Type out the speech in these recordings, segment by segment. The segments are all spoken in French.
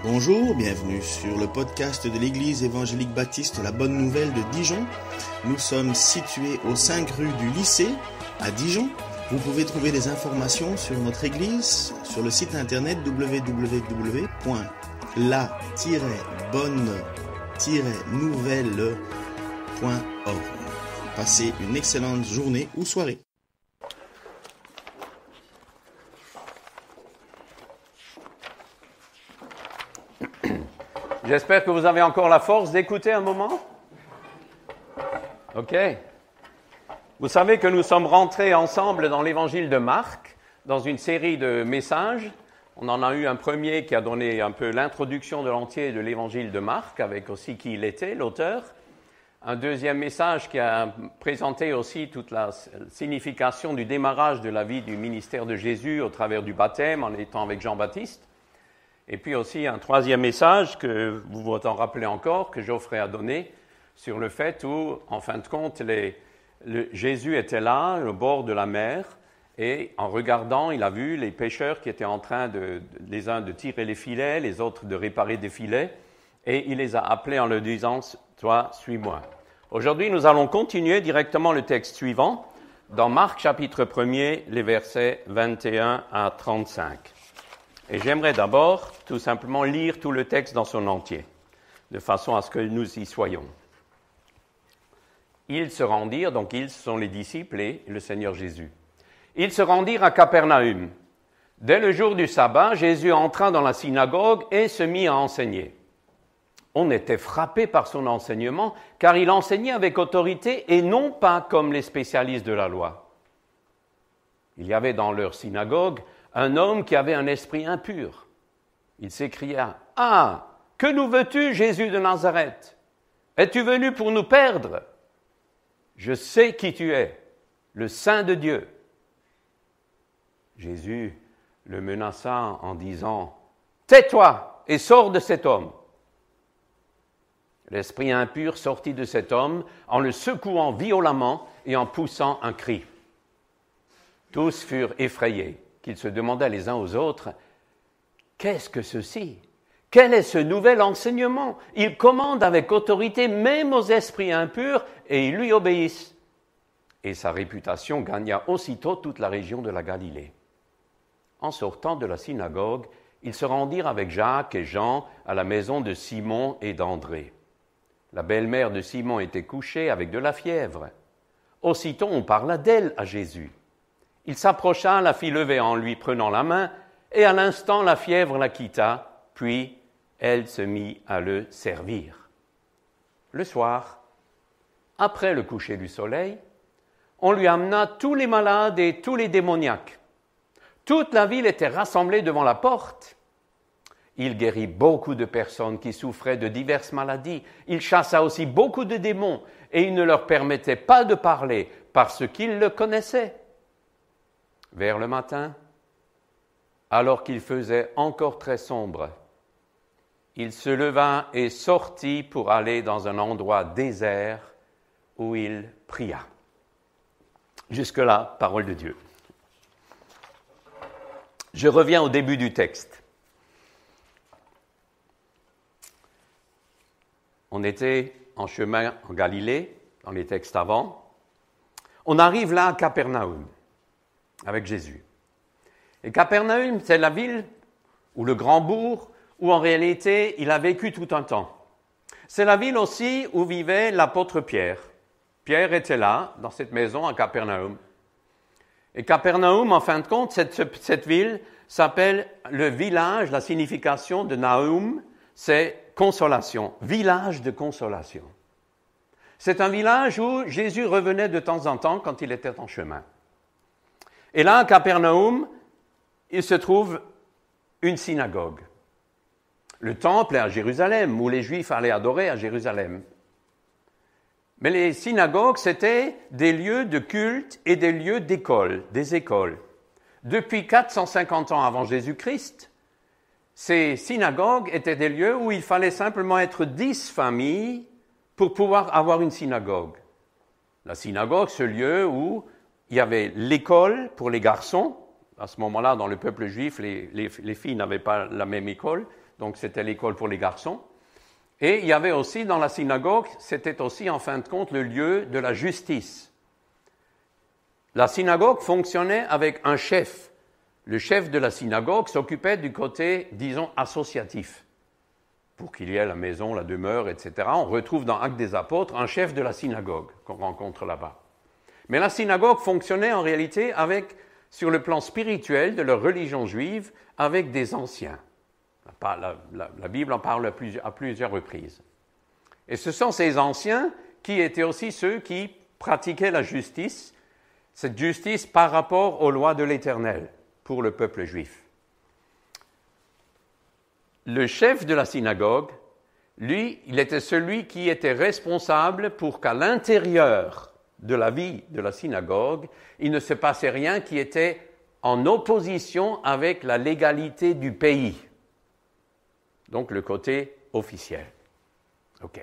Bonjour, bienvenue sur le podcast de l'Église évangélique baptiste La Bonne Nouvelle de Dijon. Nous sommes situés aux 5 rues du lycée à Dijon. Vous pouvez trouver des informations sur notre Église sur le site internet www.la-bonne-nouvelle.org. Passez une excellente journée ou soirée. J'espère que vous avez encore la force d'écouter un moment. OK. Vous savez que nous sommes rentrés ensemble dans l'évangile de Marc, dans une série de messages. On en a eu un premier qui a donné un peu l'introduction de l'entier de l'évangile de Marc, avec aussi qui il était, l'auteur. Un deuxième message qui a présenté aussi toute la signification du démarrage de la vie du ministère de Jésus au travers du baptême, en étant avec Jean-Baptiste. Et puis aussi un troisième message que vous vous en rappelez encore, que Geoffrey a donné, sur le fait où, en fin de compte, Jésus était là, au bord de la mer, et en regardant, il a vu les pêcheurs qui étaient en train, les uns de tirer les filets, les autres de réparer des filets, et il les a appelés en leur disant « Toi, suis-moi ». Aujourd'hui, nous allons continuer directement le texte suivant, dans Marc chapitre 1er, les versets 21 à 35. Et j'aimerais d'abord tout simplement lire tout le texte dans son entier, de façon à ce que nous y soyons. Ils se rendirent, donc ils sont les disciples et le Seigneur Jésus. Ils se rendirent à Capernaum. Dès le jour du sabbat, Jésus entra dans la synagogue et se mit à enseigner. On était frappé par son enseignement, car il enseignait avec autorité et non pas comme les spécialistes de la loi. Il y avait dans leur synagogue un homme qui avait un esprit impur. Il s'écria « Ah, que nous veux-tu, Jésus de Nazareth? Es-tu venu pour nous perdre? Je sais qui tu es, le Saint de Dieu. » Jésus le menaça en disant « Tais-toi et sors de cet homme. » L'esprit impur sortit de cet homme en le secouant violemment et en poussant un cri. Tous furent effrayés. Qu'ils se demandaient les uns aux autres, « Qu'est-ce que ceci? Quel est ce nouvel enseignement? Il commande avec autorité même aux esprits impurs et ils lui obéissent. » Et sa réputation gagna aussitôt toute la région de la Galilée. En sortant de la synagogue, ils se rendirent avec Jacques et Jean à la maison de Simon et d'André. La belle-mère de Simon était couchée avec de la fièvre. Aussitôt on parla d'elle à Jésus. Il s'approcha, la fit lever en lui prenant la main, et à l'instant la fièvre la quitta, puis elle se mit à le servir. Le soir, après le coucher du soleil, on lui amena tous les malades et tous les démoniaques. Toute la ville était rassemblée devant la porte. Il guérit beaucoup de personnes qui souffraient de diverses maladies. Il chassa aussi beaucoup de démons, et il ne leur permettait pas de parler parce qu'ils le connaissaient. Vers le matin, alors qu'il faisait encore très sombre, il se leva et sortit pour aller dans un endroit désert où il pria. Jusque-là, parole de Dieu. Je reviens au début du texte. On était en chemin en Galilée, dans les textes avant. On arrive là à Capernaum, avec Jésus. Et Capernaum, c'est la ville ou le grand bourg où en réalité il a vécu tout un temps. C'est la ville aussi où vivait l'apôtre Pierre. Pierre était là, dans cette maison à Capernaum. Et Capernaum, en fin de compte, cette ville s'appelle le village, la signification de Naum, c'est consolation, village de consolation. C'est un village où Jésus revenait de temps en temps quand il était en chemin. Et là, à Capernaum, il se trouve une synagogue. Le temple est à Jérusalem, où les Juifs allaient adorer à Jérusalem. Mais les synagogues, c'était des lieux de culte et des lieux d'école, des écoles. Depuis 450 ans avant Jésus-Christ, ces synagogues étaient des lieux où il fallait simplement être 10 familles pour pouvoir avoir une synagogue. La synagogue, ce lieu où il y avait l'école pour les garçons. À ce moment-là, dans le peuple juif, les filles n'avaient pas la même école. donc c'était l'école pour les garçons. Et il y avait aussi dans la synagogue, c'était aussi en fin de compte le lieu de la justice. La synagogue fonctionnait avec un chef. Le chef de la synagogue s'occupait du côté, disons, associatif. Pour qu'il y ait la maison, la demeure, etc. On retrouve dans Actes des Apôtres un chef de la synagogue qu'on rencontre là-bas. Mais la synagogue fonctionnait en réalité avec, sur le plan spirituel de leur religion juive, avec des anciens. La Bible en parle à plusieurs reprises. Et ce sont ces anciens qui étaient aussi ceux qui pratiquaient la justice, cette justice par rapport aux lois de l'Éternel pour le peuple juif. Le chef de la synagogue, lui, il était celui qui était responsable pour qu'à l'intérieur de la vie de la synagogue, il ne se passait rien qui était en opposition avec la légalité du pays. Donc le côté officiel. OK.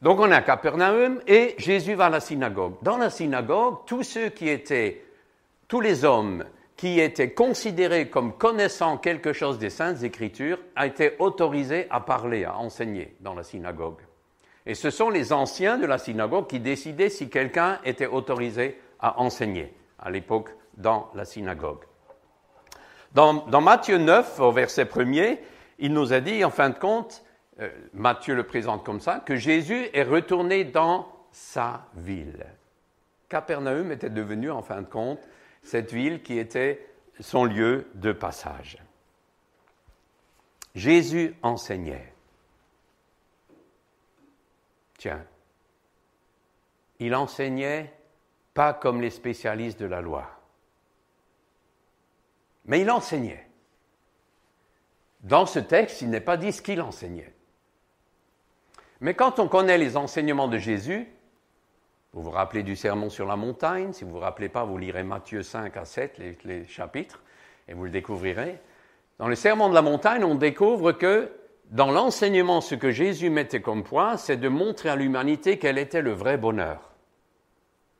Donc on est à Capernaum et Jésus va à la synagogue. Dans la synagogue, tous les hommes qui étaient considérés comme connaissant quelque chose des Saintes Écritures, a été autorisés à parler, à enseigner dans la synagogue. Et ce sont les anciens de la synagogue qui décidaient si quelqu'un était autorisé à enseigner, à l'époque, dans la synagogue. Dans Matthieu 9, au verset 1er, il nous a dit, en fin de compte, Matthieu le présente comme ça, que Jésus est retourné dans sa ville. Capernaum était devenu, en fin de compte, cette ville qui était son lieu de passage. Jésus enseignait. Tiens, il enseignait pas comme les spécialistes de la loi, mais il enseignait. Dans ce texte, il n'est pas dit ce qu'il enseignait. Mais quand on connaît les enseignements de Jésus, vous vous rappelez du sermon sur la montagne, si vous ne vous rappelez pas, vous lirez Matthieu 5 à 7, les chapitres, et vous le découvrirez. Dans le sermon de la montagne, on découvre que dans l'enseignement, ce que Jésus mettait comme point, c'est de montrer à l'humanité quel était le vrai bonheur.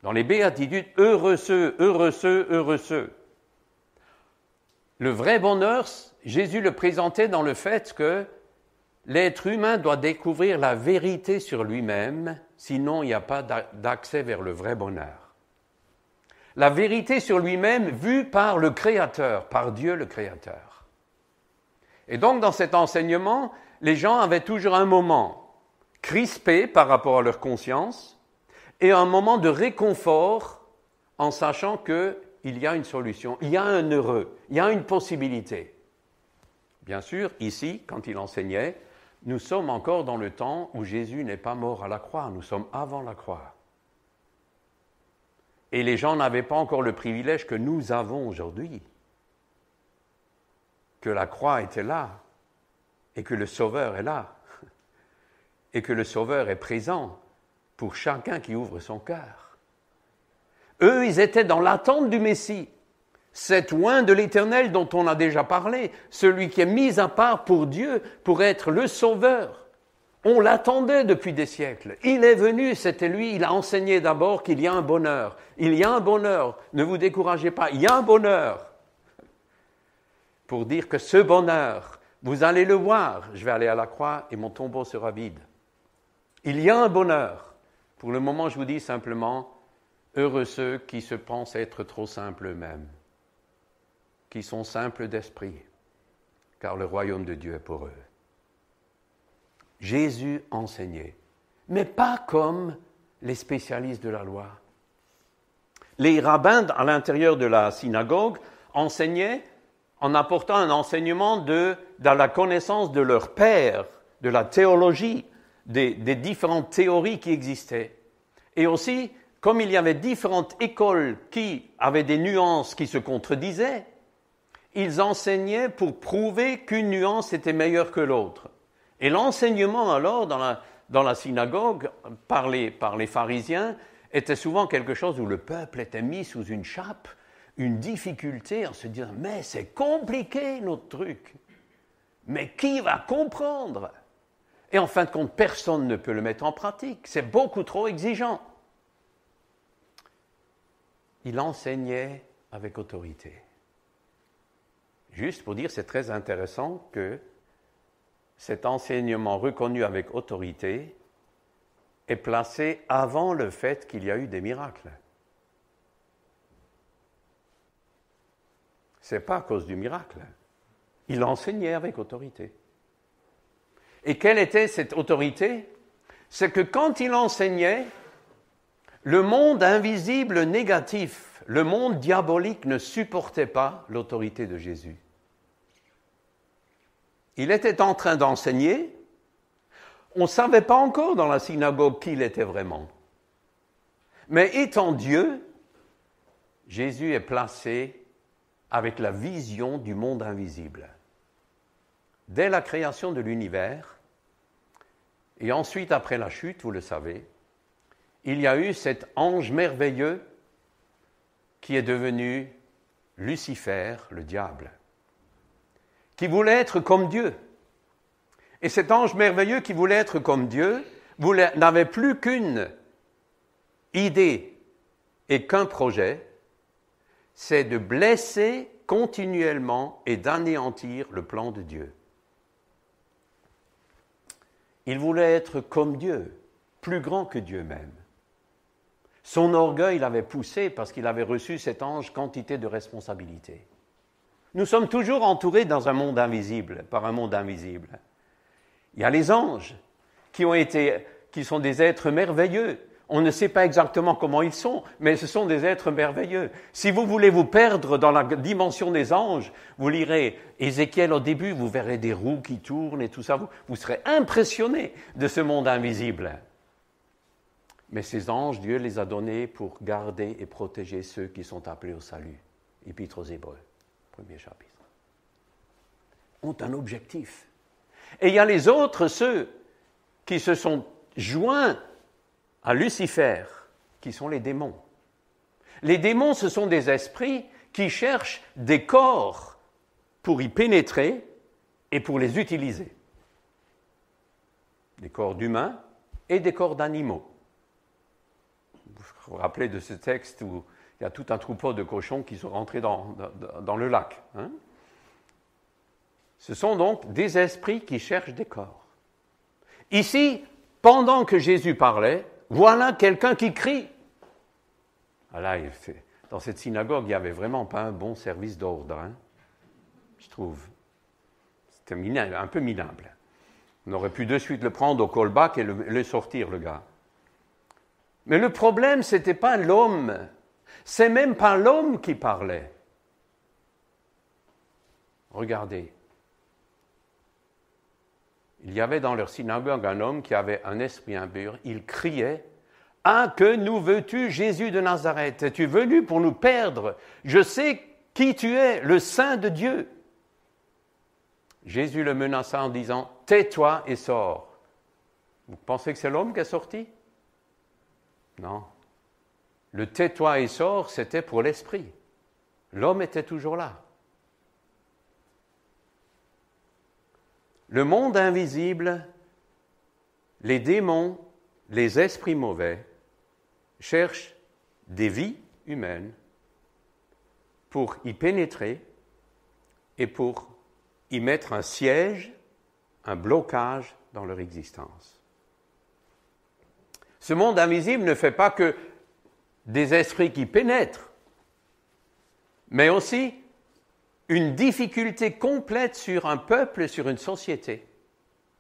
Dans les béatitudes, heureux ceux, heureux ceux, heureux ceux. Le vrai bonheur, Jésus le présentait dans le fait que l'être humain doit découvrir la vérité sur lui-même, sinon il n'y a pas d'accès vers le vrai bonheur. La vérité sur lui-même vue par le Créateur, par Dieu le Créateur. Et donc dans cet enseignement, les gens avaient toujours un moment crispé par rapport à leur conscience et un moment de réconfort en sachant qu'il y a une solution, il y a un heureux, il y a une possibilité. Bien sûr, ici, quand il enseignait, nous sommes encore dans le temps où Jésus n'est pas mort à la croix, nous sommes avant la croix. Et les gens n'avaient pas encore le privilège que nous avons aujourd'hui, que la croix était là, et que le Sauveur est là, et que le Sauveur est présent pour chacun qui ouvre son cœur. Eux, ils étaient dans l'attente du Messie. Cet oint de l'Éternel dont on a déjà parlé, celui qui est mis à part pour Dieu, pour être le Sauveur. On l'attendait depuis des siècles. Il est venu, c'était lui, il a enseigné d'abord qu'il y a un bonheur. Il y a un bonheur, ne vous découragez pas, il y a un bonheur. Pour dire que ce bonheur, vous allez le voir, je vais aller à la croix et mon tombeau sera vide. Il y a un bonheur. Pour le moment, je vous dis simplement, heureux ceux qui se pensent être trop simples eux-mêmes, qui sont simples d'esprit, car le royaume de Dieu est pour eux. Jésus enseignait, mais pas comme les spécialistes de la loi. Les rabbins à l'intérieur de la synagogue enseignaient en apportant un enseignement dans la connaissance de leur père, de la théologie, des différentes théories qui existaient. Et aussi, comme il y avait différentes écoles qui avaient des nuances qui se contredisaient, ils enseignaient pour prouver qu'une nuance était meilleure que l'autre. Et l'enseignement alors dans la synagogue par les pharisiens était souvent quelque chose où le peuple était mis sous une chape, une difficulté en se disant « mais c'est compliqué notre truc, mais qui va comprendre ?» Et en fin de compte, personne ne peut le mettre en pratique, c'est beaucoup trop exigeant. Il enseignait avec autorité. Juste pour dire, c'est très intéressant que cet enseignement reconnu avec autorité est placé avant le fait qu'il y a eu des miracles. Ce n'est pas à cause du miracle. Il enseignait avec autorité. Et quelle était cette autorité? C'est que quand il enseignait, le monde invisible négatif, le monde diabolique ne supportait pas l'autorité de Jésus. Il était en train d'enseigner, on ne savait pas encore dans la synagogue qui il était vraiment. Mais étant Dieu, Jésus est placé avec la vision du monde invisible. Dès la création de l'univers, et ensuite après la chute, vous le savez, il y a eu cet ange merveilleux qui est devenu Lucifer, le diable, qui voulait être comme Dieu. Et cet ange merveilleux qui voulait être comme Dieu n'avait plus qu'une idée et qu'un projet, c'est de blesser continuellement et d'anéantir le plan de Dieu. Il voulait être comme Dieu, plus grand que Dieu même. Son orgueil l'avait poussé parce qu'il avait reçu cet ange quantité de responsabilités. Nous sommes toujours entourés dans un monde invisible, par un monde invisible. Il y a les anges qui sont des êtres merveilleux. On ne sait pas exactement comment ils sont, mais ce sont des êtres merveilleux. Si vous voulez vous perdre dans la dimension des anges, vous lirez Ézéchiel au début, vous verrez des roues qui tournent et tout ça. Vous serez impressionnés de ce monde invisible. Mais ces anges, Dieu les a donnés pour garder et protéger ceux qui sont appelés au salut. Épître aux Hébreux, 1er chapitre. Ont un objectif. Et il y a les autres, ceux qui se sont joints à Lucifer, qui sont les démons. Les démons, ce sont des esprits qui cherchent des corps pour y pénétrer et pour les utiliser. Des corps d'humains et des corps d'animaux. Vous vous rappelez de ce texte où il y a tout un troupeau de cochons qui sont rentrés dans le lac. Hein? Ce sont donc des esprits qui cherchent des corps. Ici, pendant que Jésus parlait, voilà quelqu'un qui crie. Ah là, dans cette synagogue, il n'y avait vraiment pas un bon service d'ordre, hein, je trouve. C'était un peu minable. On aurait pu de suite le prendre au callback et le sortir, le gars. Mais le problème, ce n'était pas l'homme. C'est même pas l'homme qui parlait. Regardez. Il y avait dans leur synagogue un homme qui avait un esprit impur. Il criait « Ah, que nous veux-tu, Jésus de Nazareth? Es-tu venu pour nous perdre? Je sais qui tu es, le Saint de Dieu. » Jésus le menaça en disant « Tais-toi et sors. » Vous pensez que c'est l'homme qui est sorti? Non. Le « Tais-toi et sors », c'était pour l'esprit. L'homme était toujours là. Le monde invisible, les démons, les esprits mauvais cherchent des vies humaines pour y pénétrer et pour y mettre un siège, un blocage dans leur existence. Ce monde invisible ne fait pas que des esprits qui pénètrent, mais aussi une difficulté complète sur un peuple, sur une société,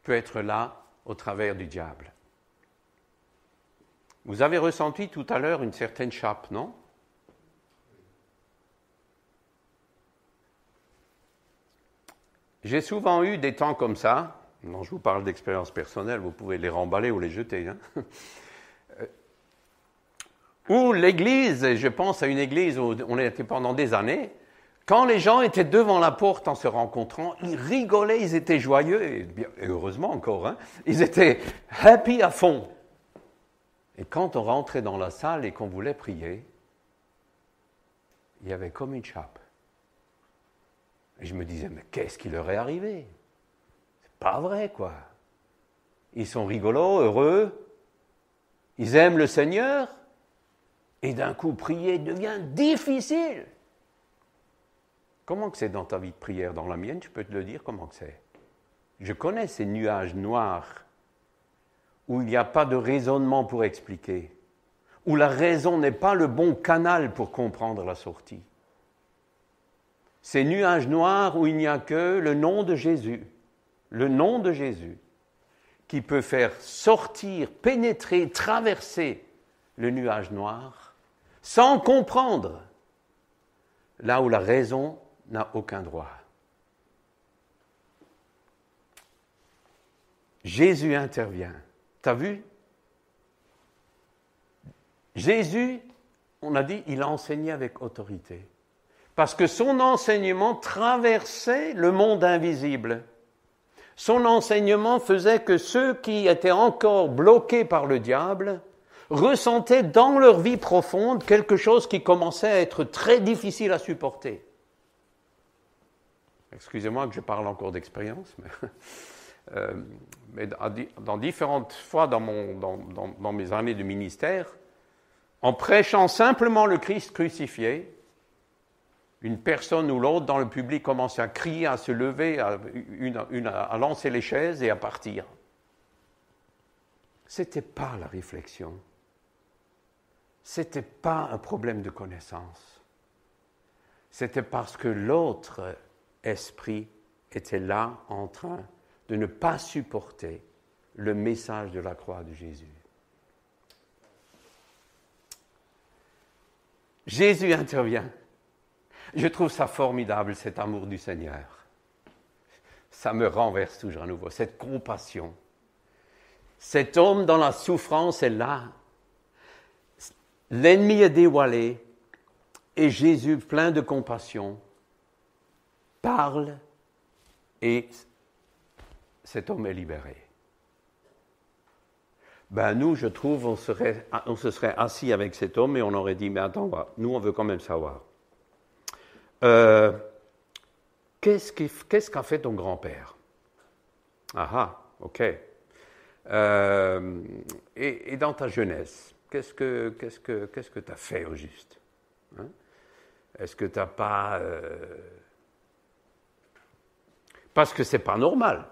peut être là au travers du diable. Vous avez ressenti tout à l'heure une certaine chape, non? J'ai souvent eu des temps comme ça, non, je vous parle d'expérience personnelle, vous pouvez les remballer ou les jeter, hein? Où l'église, je pense à une église où on était pendant des années, quand les gens étaient devant la porte en se rencontrant, ils rigolaient, ils étaient joyeux, et heureusement encore, hein, ils étaient happy à fond. Et quand on rentrait dans la salle et qu'on voulait prier, il y avait comme une chape. Et je me disais, mais qu'est-ce qui leur est arrivé? C'est pas vrai, quoi. Ils sont rigolos, heureux, ils aiment le Seigneur, et d'un coup, prier devient difficile. Comment que c'est dans ta vie de prière? Dans la mienne, tu peux te le dire comment que c'est. Je connais ces nuages noirs où il n'y a pas de raisonnement pour expliquer, où la raison n'est pas le bon canal pour comprendre la sortie. Ces nuages noirs où il n'y a que le nom de Jésus, qui peut faire sortir, pénétrer, traverser le nuage noir, sans comprendre, là où la raison n'a aucun droit. Jésus intervient. T'as vu? Jésus, on a dit, il a enseigné avec autorité. Parce que son enseignement traversait le monde invisible. Son enseignement faisait que ceux qui étaient encore bloqués par le diable ressentaient dans leur vie profonde quelque chose qui commençait à être très difficile à supporter. Excusez-moi que je parle encore d'expérience, mais dans différentes fois dans mes années de ministère, en prêchant simplement le Christ crucifié, une personne ou l'autre dans le public commençait à crier, à se lever, à lancer les chaises et à partir. Ce n'était pas la réflexion. Ce n'était pas un problème de connaissance. C'était parce que l'autre esprit était là en train de ne pas supporter le message de la croix de Jésus. Jésus intervient. Je trouve ça formidable, cet amour du Seigneur. Ça me renverse toujours à nouveau, cette compassion. Cet homme dans la souffrance est là. L'ennemi est dévoilé et Jésus, plein de compassion, parle et cet homme est libéré. Nous, je trouve, on se serait assis avec cet homme et on aurait dit, mais attends, nous, on veut quand même savoir. Qu'est-ce qu'a fait ton grand-père? Ah, ok. Et dans ta jeunesse, qu'est-ce que tu as fait au juste? Hein? Est-ce que tu n'as pas... Parce que c'est pas normal,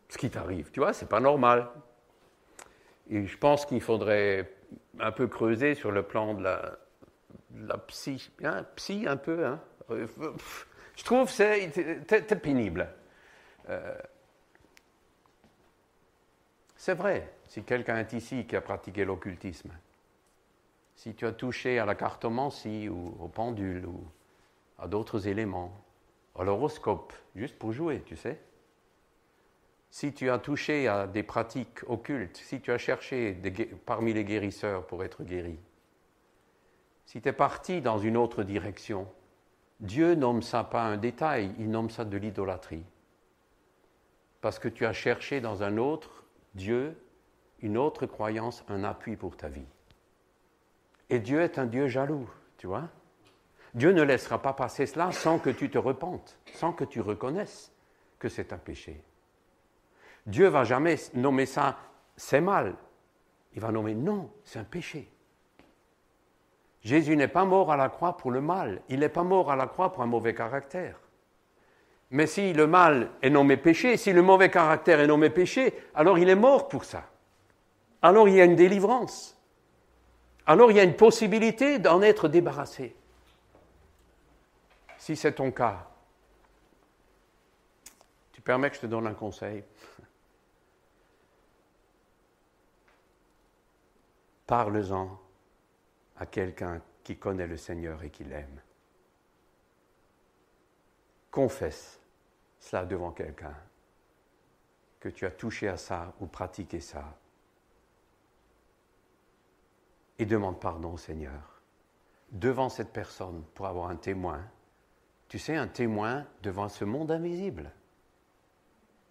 ce qui t'arrive, tu vois, c'est pas normal. Et je pense qu'il faudrait un peu creuser sur le plan de la psy, un peu, hein. Je trouve que c'est pénible. C'est vrai, si quelqu'un est ici qui a pratiqué l'occultisme, si tu as touché à la cartomancie ou au pendule ou à d'autres éléments, à l'horoscope, juste pour jouer, tu sais. Si tu as touché à des pratiques occultes, si tu as cherché parmi les guérisseurs pour être guéri, si tu es parti dans une autre direction, Dieu nomme ça pas un détail, il nomme ça de l'idolâtrie. Parce que tu as cherché dans un autre Dieu, une autre croyance, un appui pour ta vie. Et Dieu est un Dieu jaloux, tu vois. Dieu ne laissera pas passer cela sans que tu te repentes, sans que tu reconnaisses que c'est un péché. Dieu ne va jamais nommer ça « c'est mal ». Il va nommer « non, c'est un péché ». Jésus n'est pas mort à la croix pour le mal. Il n'est pas mort à la croix pour un mauvais caractère. Mais si le mal est nommé péché, si le mauvais caractère est nommé péché, alors il est mort pour ça. Alors il y a une délivrance. Alors il y a une possibilité d'en être débarrassé. Si c'est ton cas, tu permets que je te donne un conseil? Parle-en à quelqu'un qui connaît le Seigneur et qui l'aime. Confesse cela devant quelqu'un, que tu as touché à ça ou pratiqué ça. Et demande pardon au Seigneur devant cette personne pour avoir un témoin. Tu sais, un témoin devant ce monde invisible.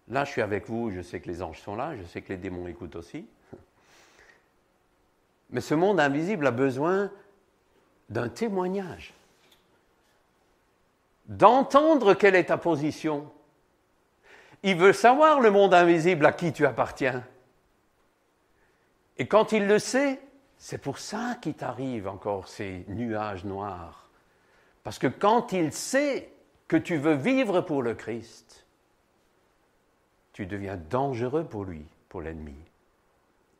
Là, je suis avec vous, je sais que les anges sont là, je sais que les démons écoutent aussi. Mais ce monde invisible a besoin d'un témoignage, d'entendre quelle est ta position. Il veut savoir, le monde invisible, à qui tu appartiens. Et quand il le sait, c'est pour ça qu'il t'arrive encore ces nuages noirs. Parce que quand il sait, que tu veux vivre pour le Christ, tu deviens dangereux pour lui, pour l'ennemi.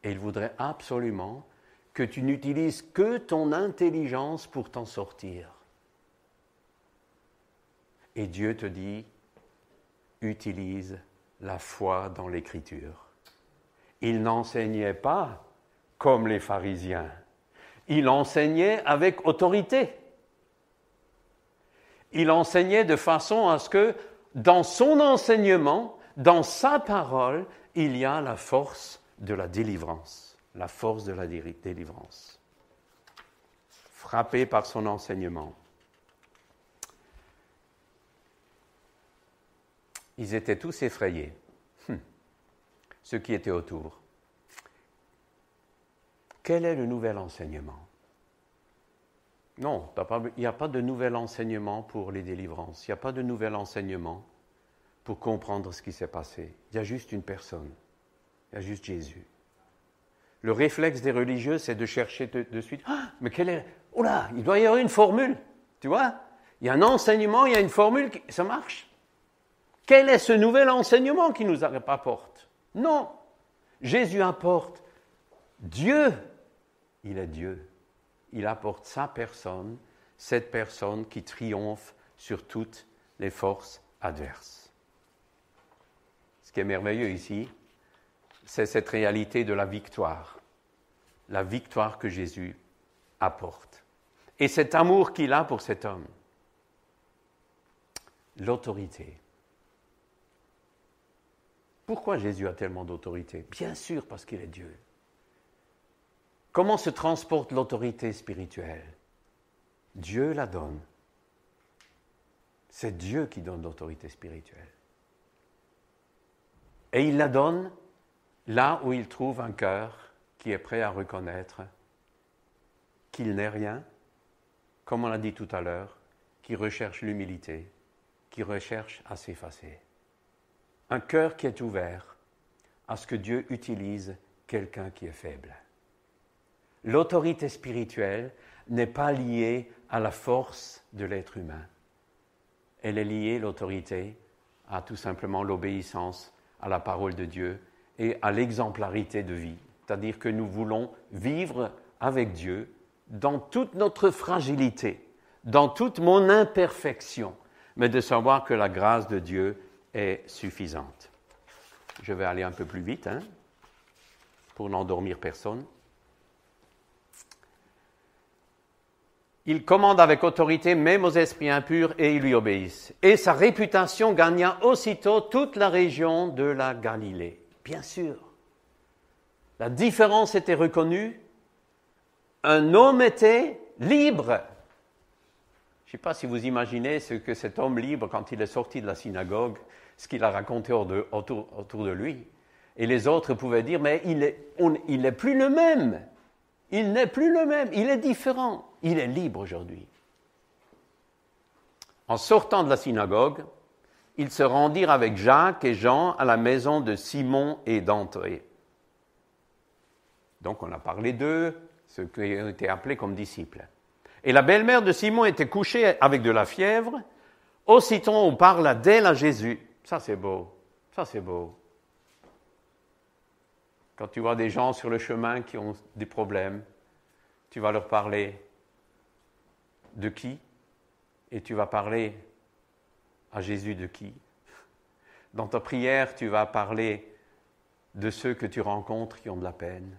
Et il voudrait absolument que tu n'utilises que ton intelligence pour t'en sortir. Et Dieu te dit, utilise la foi dans l'Écriture. Il n'enseignait pas comme les pharisiens. Il enseignait avec autorité. Il enseignait de façon à ce que dans son enseignement, dans sa parole, il y a la force de la délivrance. La force de la délivrance. Frappé par son enseignement. Ils étaient tous effrayés, ceux qui étaient autour. Quel est le nouvel enseignement? Non, il n'y a pas de nouvel enseignement pour les délivrances. Il n'y a pas de nouvel enseignement pour comprendre ce qui s'est passé. Il y a juste une personne. Il y a juste Jésus. Le réflexe des religieux, c'est de chercher de suite. Ah, mais quelle est... Oh là, il doit y avoir une formule. Tu vois? Il y a un enseignement, il y a une formule, ça marche. Quel est ce nouvel enseignement qui nous apporte? Non. Jésus apporte Dieu. Il est Dieu. Il apporte sa personne, cette personne qui triomphe sur toutes les forces adverses. Ce qui est merveilleux ici, c'est cette réalité de la victoire que Jésus apporte. Et cet amour qu'il a pour cet homme. L'autorité. Pourquoi Jésus a tellement d'autorité? Bien sûr, parce qu'il est Dieu. Comment se transporte l'autorité spirituelle? Dieu la donne. C'est Dieu qui donne l'autorité spirituelle. Et il la donne là où il trouve un cœur qui est prêt à reconnaître qu'il n'est rien, comme on l'a dit tout à l'heure, qui recherche l'humilité, qui recherche à s'effacer. Un cœur qui est ouvert à ce que Dieu utilise quelqu'un qui est faible. L'autorité spirituelle n'est pas liée à la force de l'être humain. Elle est liée, l'autorité, à tout simplement l'obéissance à la parole de Dieu et à l'exemplarité de vie. C'est-à-dire que nous voulons vivre avec Dieu dans toute notre fragilité, dans toute mon imperfection, mais de savoir que la grâce de Dieu est suffisante. Je vais aller un peu plus vite, pour n'endormir personne. Il commande avec autorité même aux esprits impurs et ils lui obéissent. Et sa réputation gagna aussitôt toute la région de la Galilée. Bien sûr, la différence était reconnue. Un homme était libre. Je ne sais pas si vous imaginez ce que cet homme libre, quand il est sorti de la synagogue, ce qu'il a raconté autour de lui. Et les autres pouvaient dire, mais il n'est plus le même. Il n'est plus le même, il est différent. Il est libre aujourd'hui. En sortant de la synagogue, ils se rendirent avec Jacques et Jean à la maison de Simon et d'André. Donc on a parlé d'eux, ceux qui ont été appelés comme disciples. Et la belle-mère de Simon était couchée avec de la fièvre. Aussitôt on parla d'elle à Jésus. Ça c'est beau, ça c'est beau. Quand tu vois des gens sur le chemin qui ont des problèmes, tu vas leur parler de qui? Et tu vas parler à Jésus de qui? Dans ta prière, tu vas parler de ceux que tu rencontres qui ont de la peine.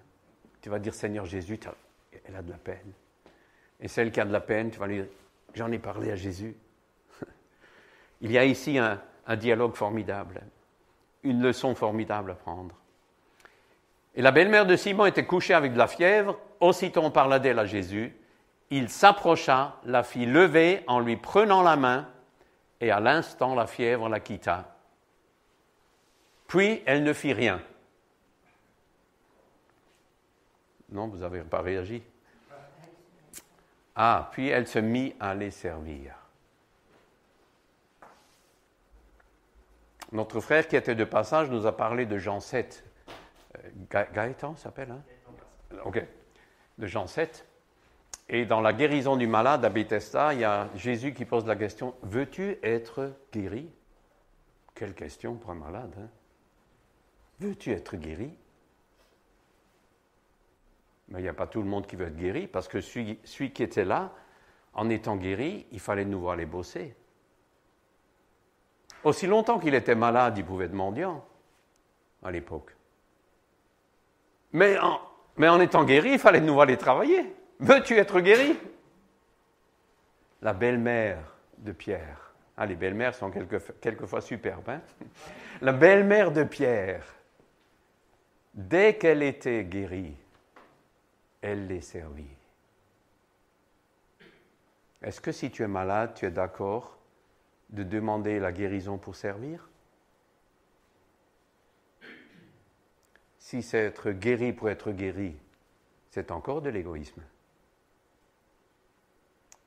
Tu vas dire, Seigneur Jésus, elle a de la peine. Et celle qui a de la peine, tu vas lui dire, j'en ai parlé à Jésus. Il y a ici un dialogue formidable, une leçon formidable à prendre. Et la belle-mère de Simon était couchée avec de la fièvre. Aussitôt on parla d'elle à Jésus. Il s'approcha, la fit lever en lui prenant la main, et à l'instant la fièvre la quitta. Puis elle ne fit rien. Non, vous n'avez pas réagi. Ah, puis elle se mit à les servir. Notre frère qui était de passage nous a parlé de Jean 7. Gaëtan s'appelle, hein? Ok. De Jean 7. Et dans la guérison du malade à Bethesda, il y a Jésus qui pose la question, « Veux-tu être guéri ?» Quelle question pour un malade, hein? Veux-tu être guéri? Mais il n'y a pas tout le monde qui veut être guéri, parce que celui qui était là, en étant guéri, il fallait de nouveau aller bosser. Aussi longtemps qu'il était malade, il pouvait être mendiant, à l'époque. Mais en étant guéri, il fallait de nouveau aller travailler. Veux-tu être guéri? La belle-mère de Pierre. Ah, les belles-mères sont quelquefois superbes. Hein? La belle-mère de Pierre, dès qu'elle était guérie, elle les servit. Est-ce que si tu es malade, tu es d'accord de demander la guérison pour servir? Si c'est être guéri pour être guéri, c'est encore de l'égoïsme.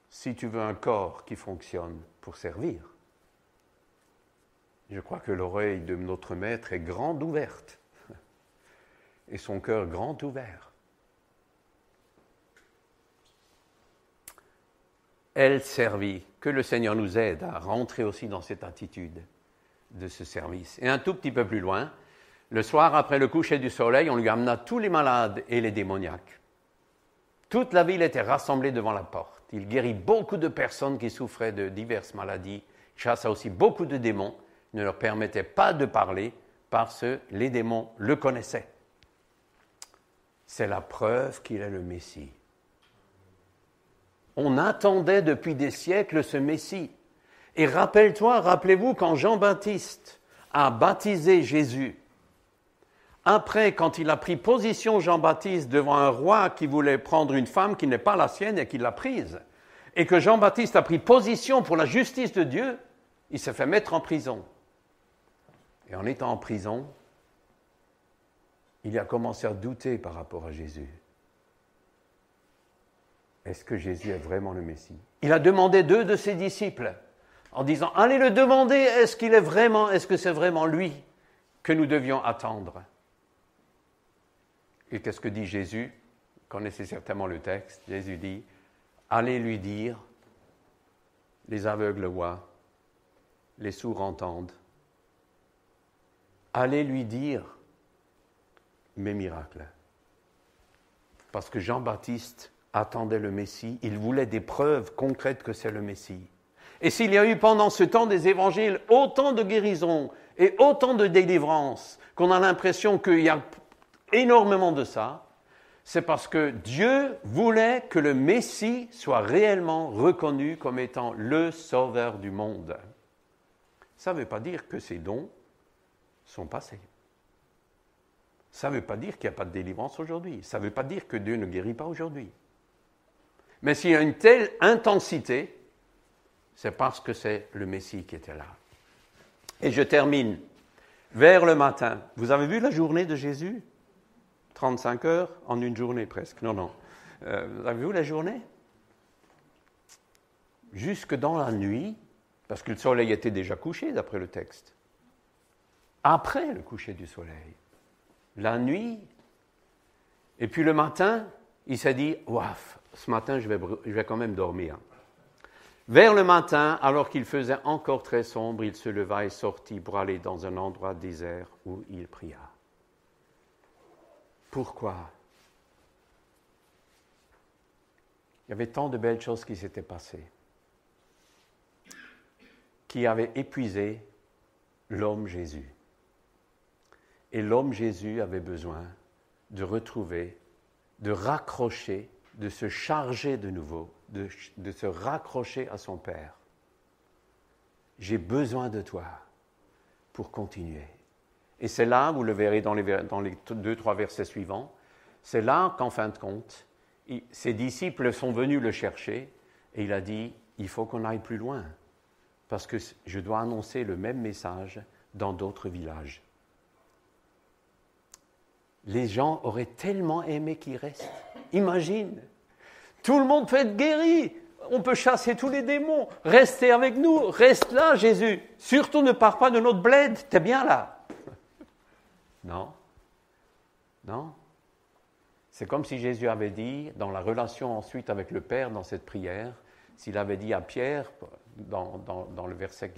Si tu veux un corps qui fonctionne pour servir, je crois que l'oreille de notre Maître est grande ouverte et son cœur grand ouvert. Elle servit. Que le Seigneur nous aide à rentrer aussi dans cette attitude de ce service. Et un tout petit peu plus loin, le soir après le coucher du soleil, on lui amena tous les malades et les démoniaques. Toute la ville était rassemblée devant la porte. Il guérit beaucoup de personnes qui souffraient de diverses maladies. Il chassa aussi beaucoup de démons. Il ne leur permettait pas de parler parce que les démons le connaissaient. C'est la preuve qu'il est le Messie. On attendait depuis des siècles ce Messie. Et rappelez-vous, quand Jean-Baptiste a baptisé Jésus, après, quand il a pris position, Jean-Baptiste, devant un roi qui voulait prendre une femme qui n'est pas la sienne et qui l'a prise, et que Jean-Baptiste a pris position pour la justice de Dieu, il s'est fait mettre en prison. Et en étant en prison, il a commencé à douter par rapport à Jésus. Est-ce que Jésus est vraiment le Messie? Il a demandé 2 de ses disciples en disant, allez le demander, est-ce que c'est vraiment lui que nous devions attendre? Et qu'est-ce que dit Jésus? Vous connaissez certainement le texte. Jésus dit, allez lui dire, les aveugles voient, les sourds entendent. Allez lui dire mes miracles. Parce que Jean-Baptiste attendait le Messie, il voulait des preuves concrètes que c'est le Messie. Et s'il y a eu pendant ce temps des évangiles autant de guérisons et autant de délivrances qu'on a l'impression qu'il y a énormément de ça, c'est parce que Dieu voulait que le Messie soit réellement reconnu comme étant le sauveur du monde. Ça ne veut pas dire que ces dons sont passés. Ça ne veut pas dire qu'il n'y a pas de délivrance aujourd'hui. Ça ne veut pas dire que Dieu ne guérit pas aujourd'hui. Mais s'il y a une telle intensité, c'est parce que c'est le Messie qui était là. Et je termine. Vers le matin, vous avez vu la journée de Jésus? 35 heures en une journée presque. Non. Vous avez vu la journée? Jusque dans la nuit, parce que le soleil était déjà couché d'après le texte. Après le coucher du soleil. La nuit. Et puis le matin, il s'est dit, ouaf, ce matin je vais quand même dormir. Vers le matin, alors qu'il faisait encore très sombre, il se leva et sortit pour aller dans un endroit désert où il pria. Pourquoi? Il y avait tant de belles choses qui s'étaient passées, qui avaient épuisé l'homme Jésus. Et l'homme Jésus avait besoin de retrouver, de raccrocher, de se charger de nouveau, de se raccrocher à son Père. J'ai besoin de toi pour continuer. Et c'est là, vous le verrez dans les 2-3 versets suivants, c'est là qu'en fin de compte, ses disciples sont venus le chercher et il a dit, il faut qu'on aille plus loin parce que je dois annoncer le même message dans d'autres villages. Les gens auraient tellement aimé qu'il reste. Imagine, tout le monde peut être guéri, on peut chasser tous les démons, restez avec nous, reste là Jésus, surtout ne pars pas de notre bled, t'es bien là. Non. C'est comme si Jésus avait dit, dans la relation ensuite avec le Père, dans cette prière, s'il avait dit à Pierre, dans le verset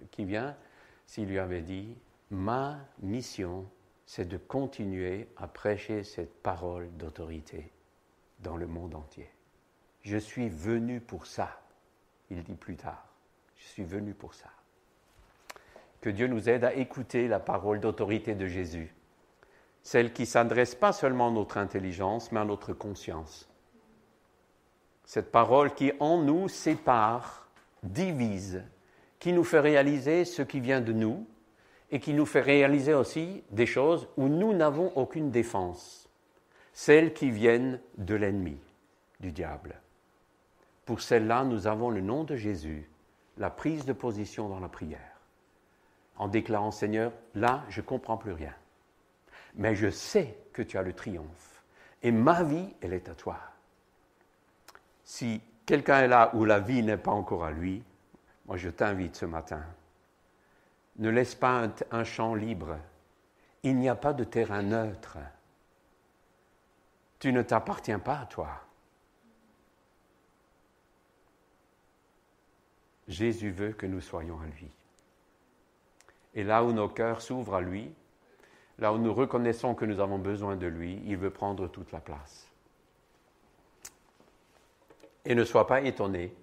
qui vient, s'il lui avait dit, ma mission, c'est de continuer à prêcher cette parole d'autorité dans le monde entier. Je suis venu pour ça, il dit plus tard. Je suis venu pour ça. Que Dieu nous aide à écouter la parole d'autorité de Jésus, celle qui ne s'adresse pas seulement à notre intelligence, mais à notre conscience. Cette parole qui en nous sépare, divise, qui nous fait réaliser ce qui vient de nous et qui nous fait réaliser aussi des choses où nous n'avons aucune défense, celles qui viennent de l'ennemi, du diable. Pour celles-là, nous avons le nom de Jésus, la prise de position dans la prière, en déclarant, Seigneur, là, je ne comprends plus rien, mais je sais que tu as le triomphe, et ma vie, elle est à toi. Si quelqu'un est là où la vie n'est pas encore à lui, moi je t'invite ce matin, ne laisse pas un champ libre. Il n'y a pas de terrain neutre. Tu ne t'appartiens pas à toi. Jésus veut que nous soyons à lui. Et là où nos cœurs s'ouvrent à lui, là où nous reconnaissons que nous avons besoin de lui, il veut prendre toute la place. Et ne sois pas étonné,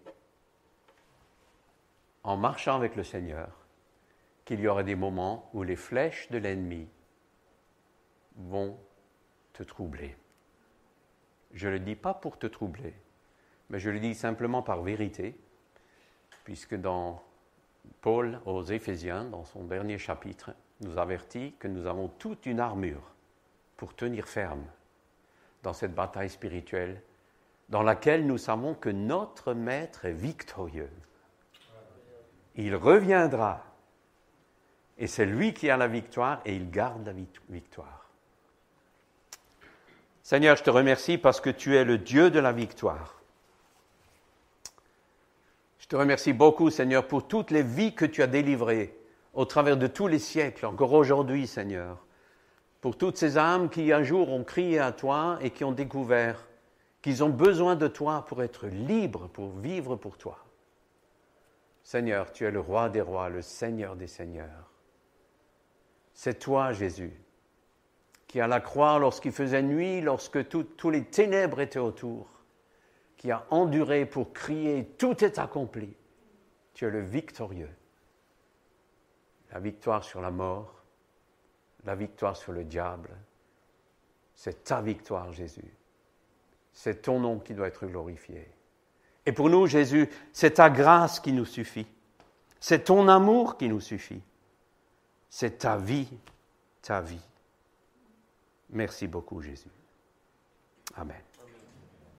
en marchant avec le Seigneur, qu'il y aura des moments où les flèches de l'ennemi vont te troubler. Je ne le dis pas pour te troubler, mais je le dis simplement par vérité, puisque dans Paul aux Éphésiens, dans son dernier chapitre, nous avertit que nous avons toute une armure pour tenir ferme dans cette bataille spirituelle dans laquelle nous savons que notre Maître est victorieux. Il reviendra et c'est lui qui a la victoire et il garde la victoire. Seigneur, je te remercie parce que tu es le Dieu de la victoire. Je te remercie beaucoup, Seigneur, pour toutes les vies que tu as délivrées au travers de tous les siècles, encore aujourd'hui, Seigneur. Pour toutes ces âmes qui un jour ont crié à toi et qui ont découvert qu'ils ont besoin de toi pour être libres, pour vivre pour toi. Seigneur, tu es le roi des rois, le Seigneur des seigneurs. C'est toi, Jésus, qui à la croix, lorsqu'il faisait nuit, lorsque tous les ténèbres étaient autour, qui a enduré pour crier « Tout est accompli ». Tu es le victorieux. La victoire sur la mort, la victoire sur le diable, c'est ta victoire, Jésus. C'est ton nom qui doit être glorifié. Et pour nous, Jésus, c'est ta grâce qui nous suffit. C'est ton amour qui nous suffit. C'est ta vie, ta vie. Merci beaucoup, Jésus. Amen.